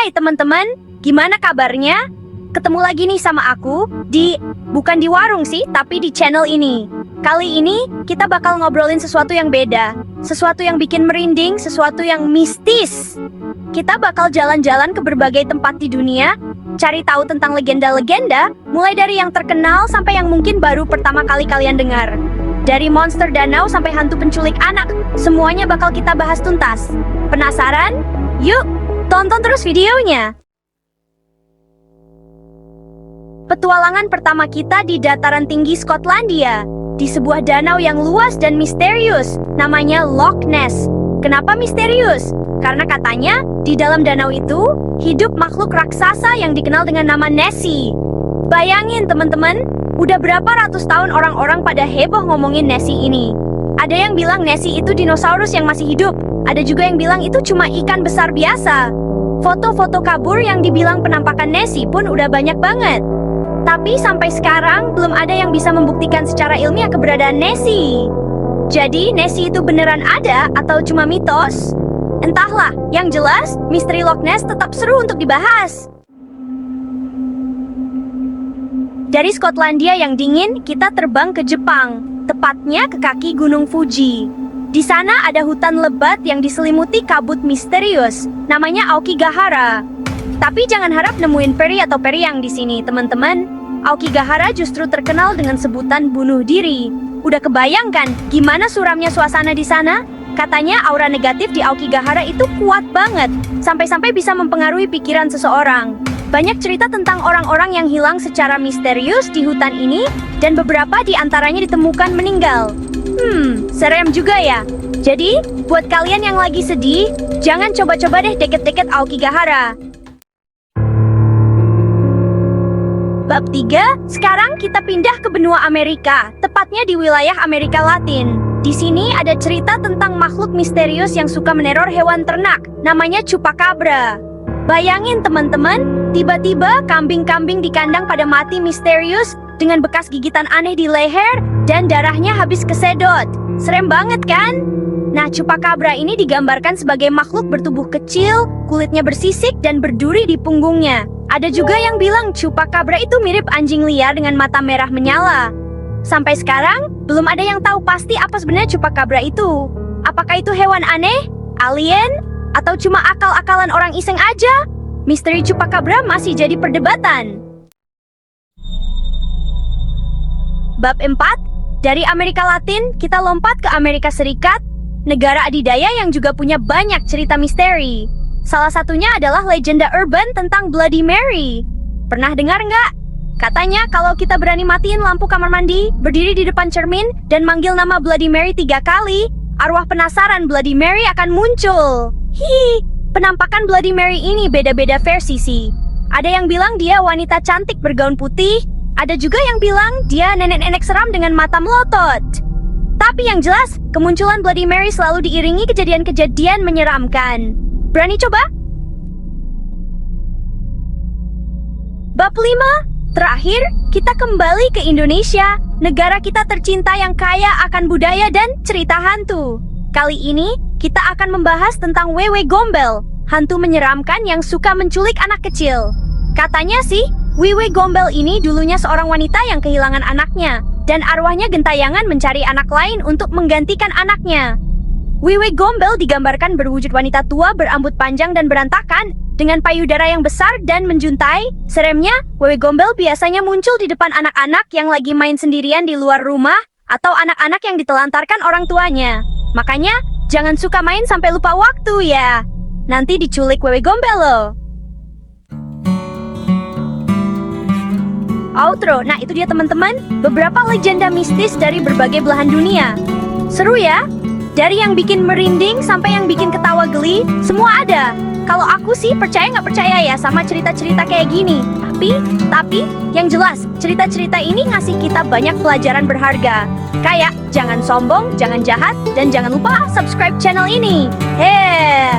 Hai teman-teman, gimana kabarnya? Ketemu lagi nih sama aku bukan di warung sih, tapi di channel ini. Kali ini kita bakal ngobrolin sesuatu yang beda, sesuatu yang bikin merinding, sesuatu yang mistis. Kita bakal jalan-jalan ke berbagai tempat di dunia, cari tahu tentang legenda-legenda, mulai dari yang terkenal sampai yang mungkin baru pertama kali kalian dengar. Dari monster danau sampai hantu penculik anak, semuanya bakal kita bahas tuntas. Penasaran? Yuk, tonton terus videonya. Petualangan pertama kita di dataran tinggi Skotlandia, di sebuah danau yang luas dan misterius, namanya Loch Ness. Kenapa misterius? Karena katanya, di dalam danau itu, hidup makhluk raksasa yang dikenal dengan nama Nessie. Bayangin teman-teman, udah berapa ratus tahun orang-orang pada heboh ngomongin Nessie ini. Ada yang bilang Nessie itu dinosaurus yang masih hidup, ada juga yang bilang itu cuma ikan besar biasa. Foto-foto kabur yang dibilang penampakan Nessie pun udah banyak banget. Tapi sampai sekarang belum ada yang bisa membuktikan secara ilmiah keberadaan Nessie. Jadi Nessie itu beneran ada atau cuma mitos? Entahlah, yang jelas misteri Loch Ness tetap seru untuk dibahas. Dari Skotlandia yang dingin, kita terbang ke Jepang, tepatnya ke kaki Gunung Fuji. Di sana ada hutan lebat yang diselimuti kabut misterius, namanya Aokigahara. Tapi jangan harap nemuin peri atau periang di sini, teman-teman. Aokigahara justru terkenal dengan sebutan bunuh diri. Udah kebayangkan gimana suramnya suasana di sana? Katanya aura negatif di Aokigahara itu kuat banget, sampai-sampai bisa mempengaruhi pikiran seseorang. Banyak cerita tentang orang-orang yang hilang secara misterius di hutan ini, dan beberapa di antaranya ditemukan meninggal. Serem juga ya. Jadi, buat kalian yang lagi sedih, jangan coba-coba deh deket-deket Aokigahara. Bab 3, sekarang kita pindah ke benua Amerika, tepatnya di wilayah Amerika Latin. Di sini ada cerita tentang makhluk misterius yang suka meneror hewan ternak, namanya Chupacabra. Bayangin teman-teman, tiba-tiba kambing-kambing di kandang pada mati misterius dengan bekas gigitan aneh di leher dan darahnya habis kesedot. Serem banget kan? Nah, Chupacabra ini digambarkan sebagai makhluk bertubuh kecil, kulitnya bersisik dan berduri di punggungnya. Ada juga yang bilang Chupacabra itu mirip anjing liar dengan mata merah menyala. Sampai sekarang, belum ada yang tahu pasti apa sebenarnya Chupacabra itu. Apakah itu hewan aneh, alien, atau cuma akal-akalan orang iseng aja? Misteri Chupacabra masih jadi perdebatan. Bab 4, dari Amerika Latin, kita lompat ke Amerika Serikat, negara adidaya yang juga punya banyak cerita misteri. Salah satunya adalah legenda urban tentang Bloody Mary. Pernah dengar nggak? Katanya kalau kita berani matiin lampu kamar mandi, berdiri di depan cermin, dan manggil nama Bloody Mary 3 kali, arwah penasaran Bloody Mary akan muncul. Penampakan Bloody Mary ini beda-beda versi sih. Ada yang bilang dia wanita cantik bergaun putih, ada juga yang bilang dia nenek-nenek seram dengan mata melotot. Tapi yang jelas, kemunculan Bloody Mary selalu diiringi kejadian-kejadian menyeramkan. Berani coba? Bab 5, terakhir, kita kembali ke Indonesia, negara kita tercinta yang kaya akan budaya dan cerita hantu. Kali ini, kita akan membahas tentang Wewe Gombel, hantu menyeramkan yang suka menculik anak kecil. Katanya sih, Wewe Gombel ini dulunya seorang wanita yang kehilangan anaknya, dan arwahnya gentayangan mencari anak lain untuk menggantikan anaknya. Wewe Gombel digambarkan berwujud wanita tua berambut panjang dan berantakan, dengan payudara yang besar dan menjuntai. Seremnya, Wewe Gombel biasanya muncul di depan anak-anak yang lagi main sendirian di luar rumah, atau anak-anak yang ditelantarkan orang tuanya. Makanya, jangan suka main sampai lupa waktu ya. Nanti diculik Wewe Gombel loh. Outro, nah itu dia teman-teman, beberapa legenda mistis dari berbagai belahan dunia. Seru ya? Dari yang bikin merinding sampai yang bikin ketawa geli, semua ada. Kalau aku sih percaya nggak percaya ya sama cerita-cerita kayak gini. Tapi, yang jelas, cerita-cerita ini ngasih kita banyak pelajaran berharga. Kayak, jangan sombong, jangan jahat, dan jangan lupa subscribe channel ini. Heee.